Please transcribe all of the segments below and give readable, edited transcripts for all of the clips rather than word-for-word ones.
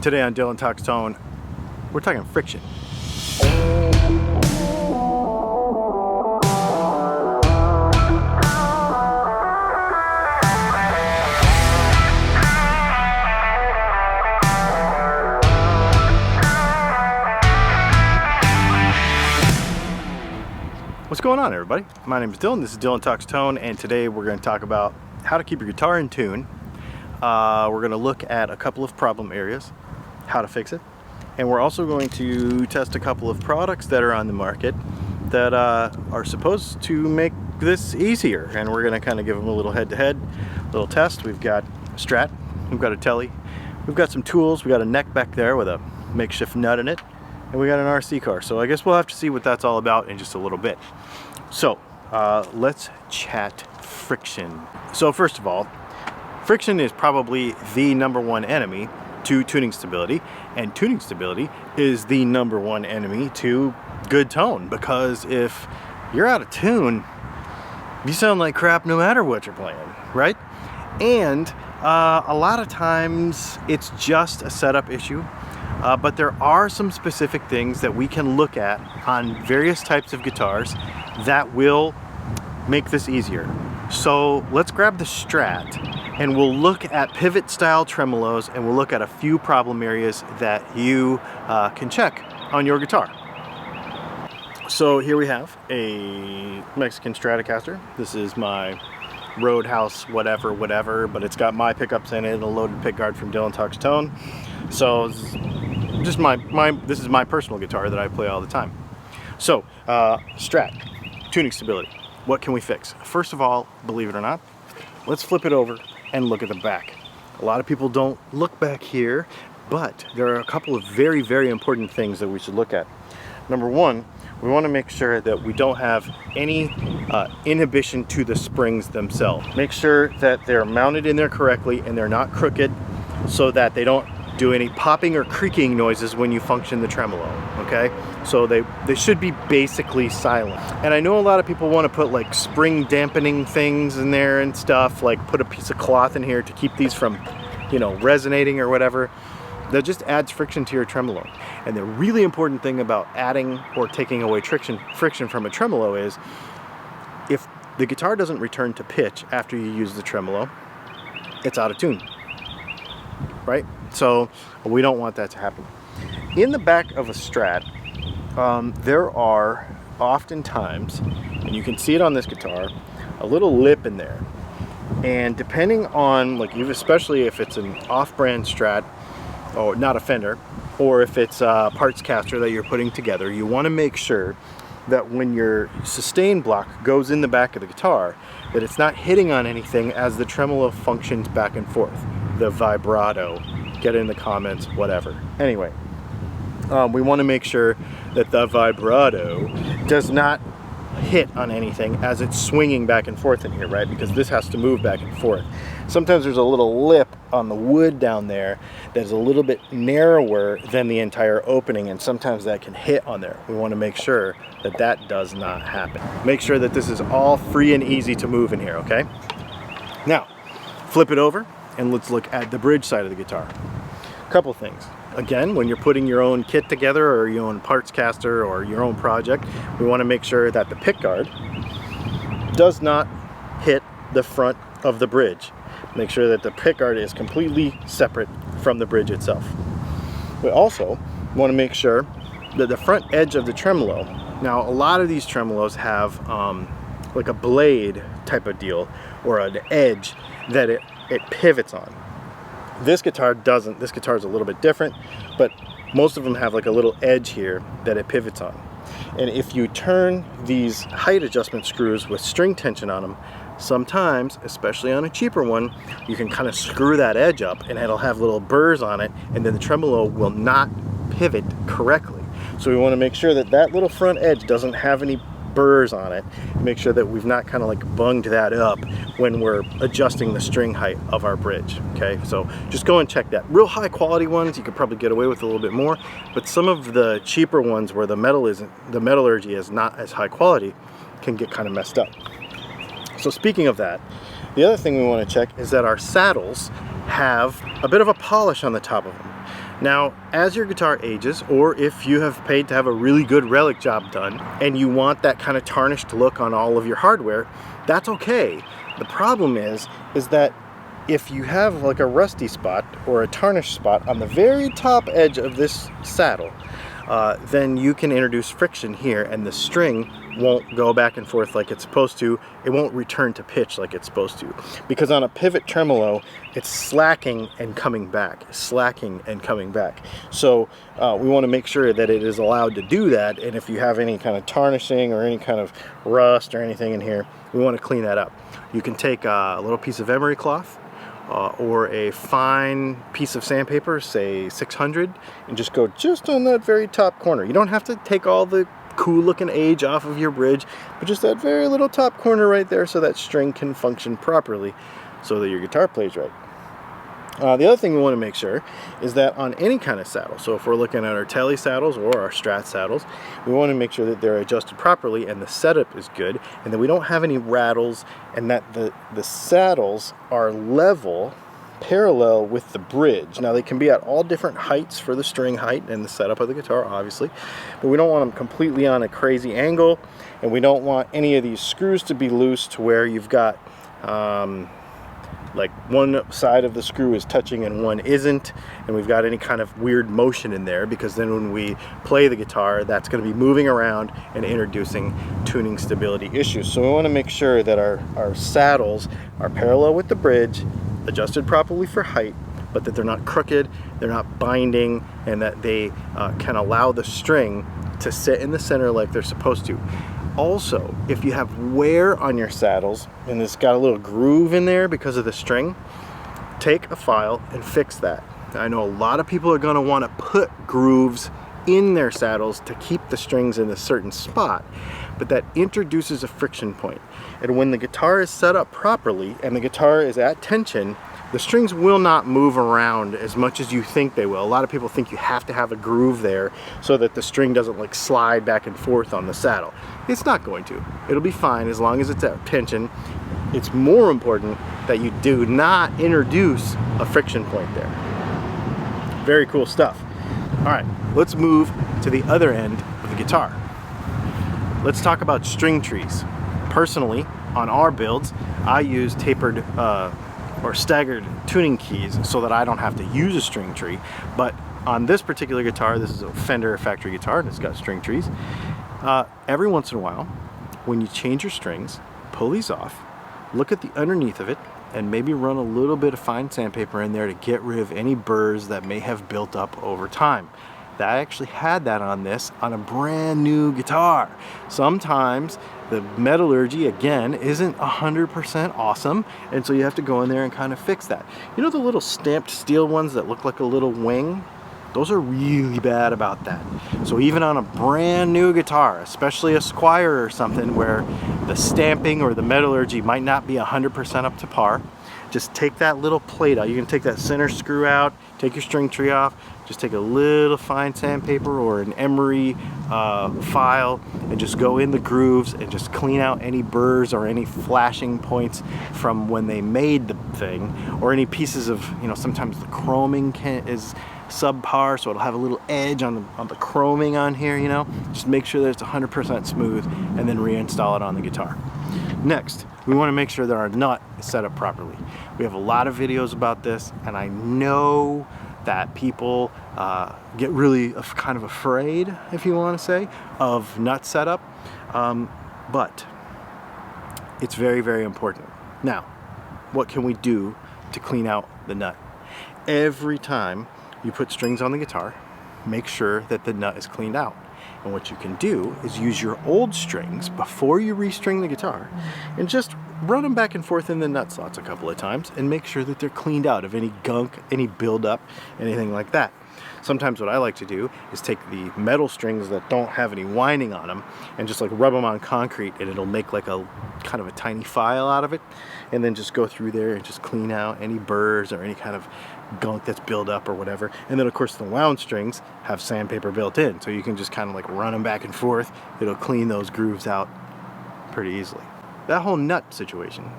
Today on Dylan Talks Tone, we're talking friction. What's going on, everybody? My name is Dylan, this is Dylan Talks Tone, and today we're going to talk about how to keep your guitar in tune. We're going to look at a couple of problem areas, how to fix it, and we're also going to test a couple of products that are on the market that are supposed to make this easier, and we're going to kind of give them a little head-to-head little test. We've got Strat, we've got a Telly, we've got some tools, we got a neck back there with a makeshift nut in it, and we got an RC car. So I guess we'll have to see what that's all about in just a little bit. So let's chat friction. So first of all, friction is probably the #1 enemy to tuning stability, and tuning stability is the #1 enemy to good tone, because if you're out of tune, you sound like crap no matter what you're playing, right? And a lot of times it's just a setup issue. But there are some specific things that we can look at on various types of guitars that will make this easier. So let's grab the Strat and we'll look at pivot style tremolos, and we'll look at a few problem areas that you can check on your guitar. So here we have a Mexican Stratocaster. This is my Roadhouse whatever, but it's got my pickups in it and a loaded pickguard from Dylan Talks Tone. So just this is my personal guitar that I play all the time. So Strat, tuning stability, what can we fix? First of all, believe it or not, let's flip it over and look at the back. A lot of people don't look back here, but there are a couple of very, very important things that we should look at. Number one, we want to make sure that we don't have any inhibition to the springs themselves. Make sure that they're mounted in there correctly and they're not crooked, so that they don't do any popping or creaking noises when you function the tremolo, okay? So they should be basically silent. And I know a lot of people want to put like spring dampening things in there and stuff, like put a piece of cloth in here to keep these from, resonating or whatever. That just adds friction to your tremolo. And the really important thing about adding or taking away friction from a tremolo is, if the guitar doesn't return to pitch after you use the tremolo, it's out of tune, right? So we don't want that to happen. In the back of a Strat, there are oftentimes, and you can see it on this guitar, a little lip in there. And depending on, especially if it's an off-brand Strat, or not a Fender, or if it's a parts caster that you're putting together, you want to make sure that when your sustain block goes in the back of the guitar, that it's not hitting on anything as the tremolo functions back and forth. The vibrato, get it in the comments, whatever. Anyway, we want to make sure that the vibrato does not hit on anything as it's swinging back and forth in here, right? Because this has to move back and forth. Sometimes there's a little lip on the wood down there that's a little bit narrower than the entire opening, and sometimes that can hit on there. We want to make sure that that does not happen. Make sure that this is all free and easy to move in here, okay? Now, flip it over and let's look at the bridge side of the guitar. Couple things. Again, when you're putting your own kit together, or your own parts caster, or your own project, we want to make sure that the pickguard does not hit the front of the bridge. Make sure that the pickguard is completely separate from the bridge itself. We also want to make sure that the front edge of the tremolo, now a lot of these tremolos have like a blade type of deal, or an edge that it pivots on. This guitar doesn't. This guitar is a little bit different, but most of them have like a little edge here that it pivots on. And if you turn these height adjustment screws with string tension on them, sometimes, especially on a cheaper one, you can kind of screw that edge up and it'll have little burrs on it, and then the tremolo will not pivot correctly. So we want to make sure that that little front edge doesn't have any burrs on it. Make sure that we've not kind of like bunged that up when we're adjusting the string height of our bridge. Okay, so just go and check that. Real high quality ones you could probably get away with a little bit more, but some of the cheaper ones where the metallurgy is not as high quality can get kind of messed up. So speaking of that, the other thing we want to check is that our saddles have a bit of a polish on the top of them. Now, as your guitar ages, or if you have paid to have a really good relic job done and you want that kind of tarnished look on all of your hardware, that's okay. The problem is that if you have like a rusty spot or a tarnished spot on the very top edge of this saddle, then you can introduce friction here and the string won't go back and forth like it's supposed to. It won't return to pitch like it's supposed to. Because on a pivot tremolo, it's slacking and coming back, slacking and coming back. So we want to make sure that it is allowed to do that, and if you have any kind of tarnishing or any kind of rust or anything in here, we want to clean that up. You can take a little piece of emery cloth, or a fine piece of sandpaper, say 600, and just go just on that very top corner. You don't have to take all the cool looking age off of your bridge, but just that very little top corner right there so that string can function properly so that your guitar plays right. The other thing we want to make sure is that on any kind of saddle, so if we're looking at our Tele saddles or our Strat saddles, we want to make sure that they're adjusted properly and the setup is good and that we don't have any rattles and that the saddles are level, parallel with the bridge. Now they can be at all different heights for the string height and the setup of the guitar, obviously, but we don't want them completely on a crazy angle, and we don't want any of these screws to be loose to where you've got like one side of the screw is touching and one isn't, and we've got any kind of weird motion in there, because then when we play the guitar, that's going to be moving around and introducing tuning stability issues. So we want to make sure that our saddles are parallel with the bridge, adjusted properly for height, but that they're not crooked, they're not binding, and that they can allow the string to sit in the center like they're supposed to. Also, if you have wear on your saddles and it's got a little groove in there because of the string, take a file and fix that. I know a lot of people are going to want to put grooves in their saddles to keep the strings in a certain spot, but that introduces a friction point. And when the guitar is set up properly and the guitar is at tension, the strings will not move around as much as you think they will. A lot of people think you have to have a groove there so that the string doesn't like slide back and forth on the saddle. It's not going to. It'll be fine as long as it's at tension. It's more important that you do not introduce a friction point there. Very cool stuff. All right, let's move to the other end of the guitar. Let's talk about string trees. Personally, on our builds, I use tapered or staggered tuning keys so that I don't have to use a string tree. But on this particular guitar, this is a Fender factory guitar and it's got string trees. Every once in a while, when you change your strings, pull these off, look at the underneath of it, and maybe run a little bit of fine sandpaper in there to get rid of any burrs that may have built up over time. I actually had that on this on a brand new guitar. Sometimes the metallurgy, again, isn't 100% awesome, and so you have to go in there and kind of fix that. You know the little stamped steel ones that look like a little wing? Those are really bad about that. So even on a brand new guitar, especially a Squire or something where the stamping or the metallurgy might not be 100% up to par, just take that little plate out. You can take that center screw out, take your string tree off, just take a little fine sandpaper or an emery file and just go in the grooves and just clean out any burrs or any flashing points from when they made the thing, or any pieces of, you know, sometimes the chroming is subpar, so it'll have a little edge on the chroming on here, you know. Just make sure that it's 100% smooth and then reinstall it on the guitar. Next, we want to make sure that our nut is set up properly. We have a lot of videos about this, and I know that people get really kind of afraid, if you want to say, of nut setup, but it's very, very important. Now, what can we do to clean out the nut? Every time you put strings on the guitar, make sure that the nut is cleaned out. And what you can do is use your old strings before you restring the guitar and just run them back and forth in the nut slots a couple of times and make sure that they're cleaned out of any gunk, any buildup, anything like that. Sometimes what I like to do is take the metal strings that don't have any winding on them and just like rub them on concrete, and it'll make like a kind of a tiny file out of it, and then just go through there and just clean out any burrs or any kind of gunk that's built up or whatever. And then of course the wound strings have sandpaper built in, so you can just kind of like run them back and forth. It'll clean those grooves out pretty easily. That whole nut situation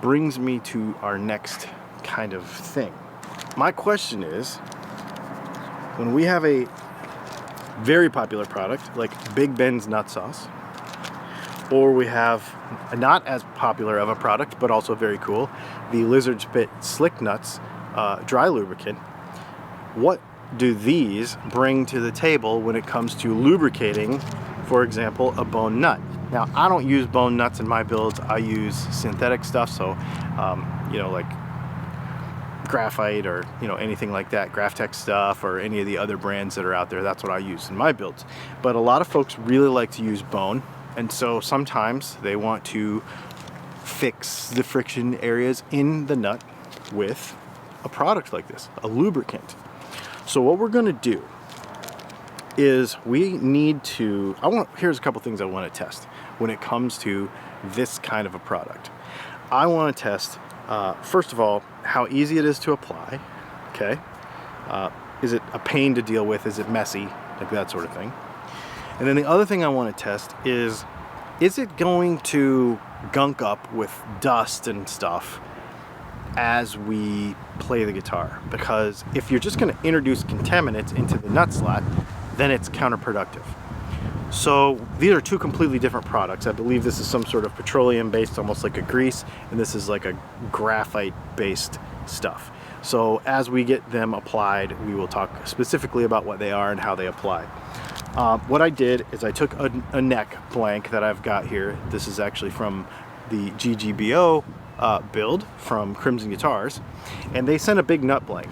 brings me to our next kind of thing. my question is, when we have a very popular product like Big Ben's nut sauce, or we have a not as popular of a product but also very cool, the Lizard Spit Slick Nuts dry lubricant, what do these bring to the table when it comes to lubricating, for example, a bone nut? Now, I don't use bone nuts in my builds. I use synthetic stuff, so you know, like graphite or, you know, anything like that, Graphtec stuff or any of the other brands that are out there. That's what I use in my builds. But a lot of folks really like to use bone, and so sometimes they want to fix the friction areas in the nut with a product like this, a lubricant. So what we're going to do is we need to, here's a couple things I want to test when it comes to this kind of a product. I want to test, first of all, how easy it is to apply, okay? Is it a pain to deal with? Is it messy? Like that sort of thing. And then the other thing I want to test is it going to gunk up with dust and stuff as we play the guitar? Because if you're just going to introduce contaminants into the nut slot, then it's counterproductive. So these are two completely different products. I believe this is some sort of petroleum based, almost like a grease, and this is like a graphite based stuff. So as we get them applied, we will talk specifically about what they are and how they apply. What I did is I took a neck blank that I've got here. This is actually from the GGBO build from Crimson Guitars, and they sent a big nut blank.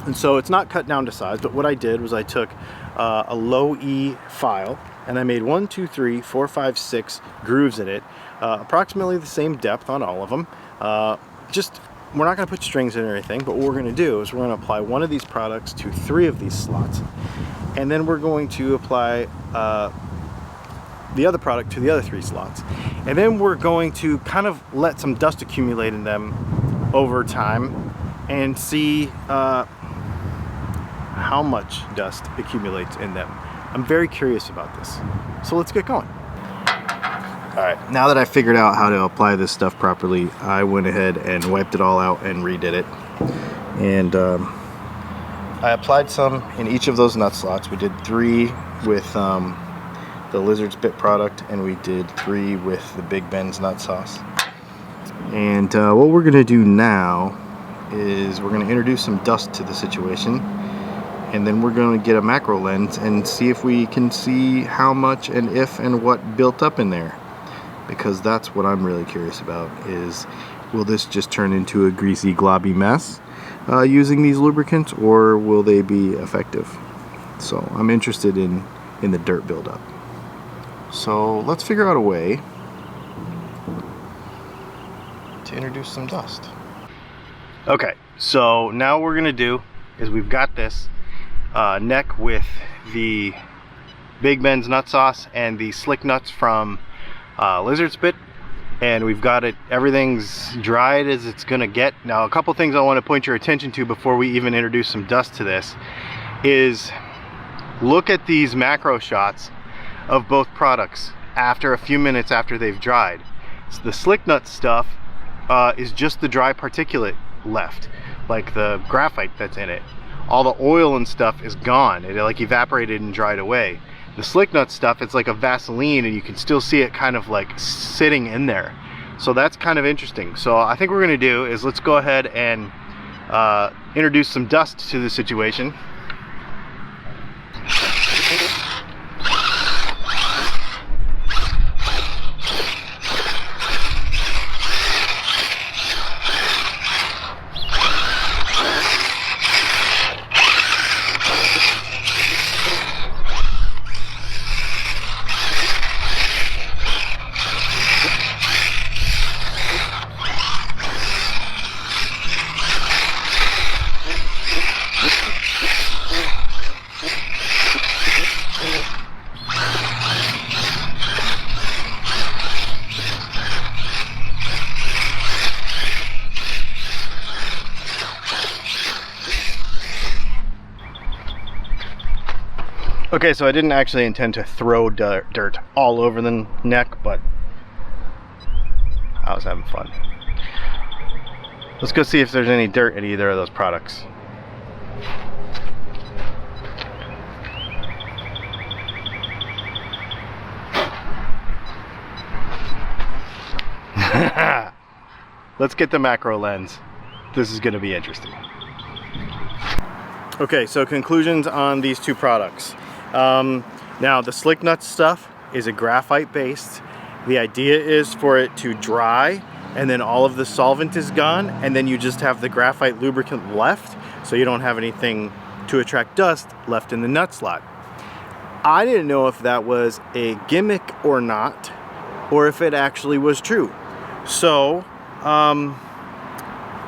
And so it's not cut down to size, but what I did was I took a low E file and I made 1, 2, 3, 4, 5, 6 grooves in it, approximately the same depth on all of them. We're not going to put strings in or anything, but what we're going to do is we're going to apply one of these products to 3 of these slots, and then we're going to apply the other product to the other 3 slots, and then we're going to kind of let some dust accumulate in them over time and see how much dust accumulates in them. I'm very curious about this, so let's get going. Alright, now that I figured out how to apply this stuff properly, I went ahead and wiped it all out and redid it. And I applied some in each of those nut slots. We did 3 with the Lizard Spit product, and we did 3 with the Big Ben's nut sauce. And what we're going to do now is we're going to introduce some dust to the situation, and then we're going to get a macro lens and see if we can see how much and if and what built up in there. Because that's what I'm really curious about, is will this just turn into a greasy globby mess using these lubricants, or will they be effective? So I'm interested in the dirt buildup. So let's figure out a way to introduce some dust. Okay, so now what we're gonna do is we've got this neck with the Big Ben's nut sauce and the slick nuts from Lizard Spit, and we've got it, everything's dried as it's gonna get. Now, a couple things I want to point your attention to before we even introduce some dust to this is look at these macro shots of both products after a few minutes after they've dried. So the slick nut stuff is just the dry particulate left, like the graphite that's in it. All the oil and stuff is gone. It like evaporated and dried away. The slick nut stuff, it's like a Vaseline, and you can still see it kind of like sitting in there. So that's kind of interesting. So I think what we're gonna do is let's go ahead and introduce some dust to the situation. Okay, so I didn't actually intend to throw dirt all over the neck, but I was having fun. Let's go see if there's any dirt in either of those products. Let's get the macro lens. This is going to be interesting. Okay, so conclusions on these two products. Now the Slick Nutz stuff is a graphite based. The idea is for it to dry and then all of the solvent is gone and then you just have the graphite lubricant left, so you don't have anything to attract dust left in the nut slot. I didn't know if that was a gimmick or not, or if it actually was true. So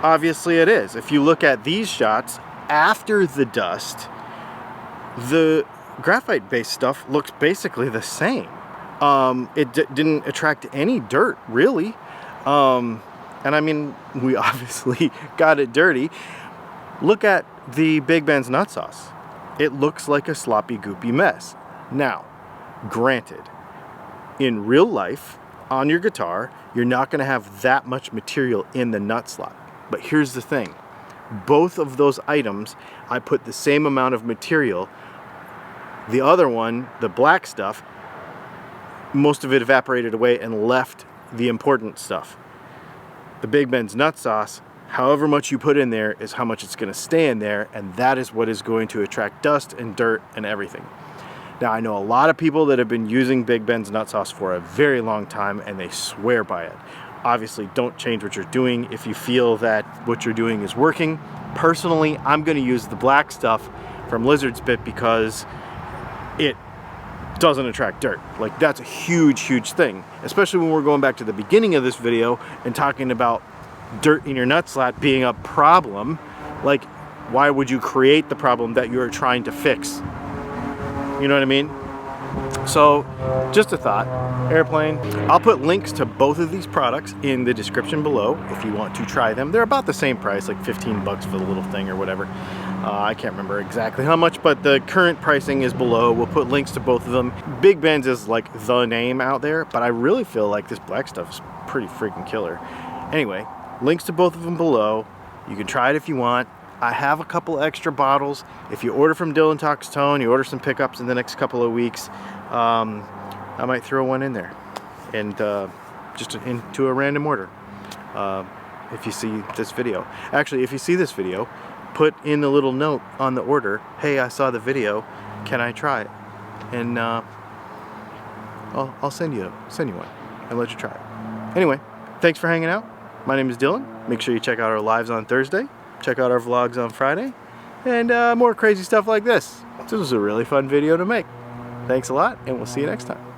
obviously it is. If you look at these shots after the dust, the graphite based stuff looks basically the same. It didn't attract any dirt really, and I mean, we obviously got it dirty. Look at the Big Ben's nut sauce. It looks like a sloppy goopy mess. Now granted, in real life on your guitar you're not going to have that much material in the nut slot, but here's the thing, both of those items I put the same amount of material. The other one, the black stuff, most of it evaporated away and left the important stuff. The Big Ben's nut sauce, however much you put in there is how much it's going to stay in there, and that is what is going to attract dust and dirt and everything. Now I know a lot of people that have been using Big Ben's nut sauce for a very long time and they swear by it. Obviously don't change what you're doing if you feel that what you're doing is working. Personally, I'm going to use the black stuff from Lizard Spit because it doesn't attract dirt. Like, that's a huge thing, especially when we're going back to the beginning of this video and talking about dirt in your nut slot being a problem. Like, why would you create the problem that you're trying to fix? You know what I mean? So just a thought. Airplane. I'll put links to both of these products in the description below if you want to try them. They're about the same price, like 15 bucks for the little thing or whatever. I can't remember exactly how much, but the current pricing is below. We'll put links to both of them. Big Ben's is like the name out there, but I really feel like this black stuff is pretty freaking killer. Anyway, links to both of them below. You can try it if you want. I have a couple extra bottles. If you order from Dylan Talks Tone, you order some pickups in the next couple of weeks, I might throw one in there and just into a random order. If you see this video. Actually, if you see this video, put in the little note on the order, hey, I saw the video, can I try it? And I'll send you one and let you try it. Anyway, thanks for hanging out. My name is Dylan. Make sure you check out our lives on Thursday. Check out our vlogs on Friday. And more crazy stuff like this. This was a really fun video to make. Thanks a lot, and we'll see you next time.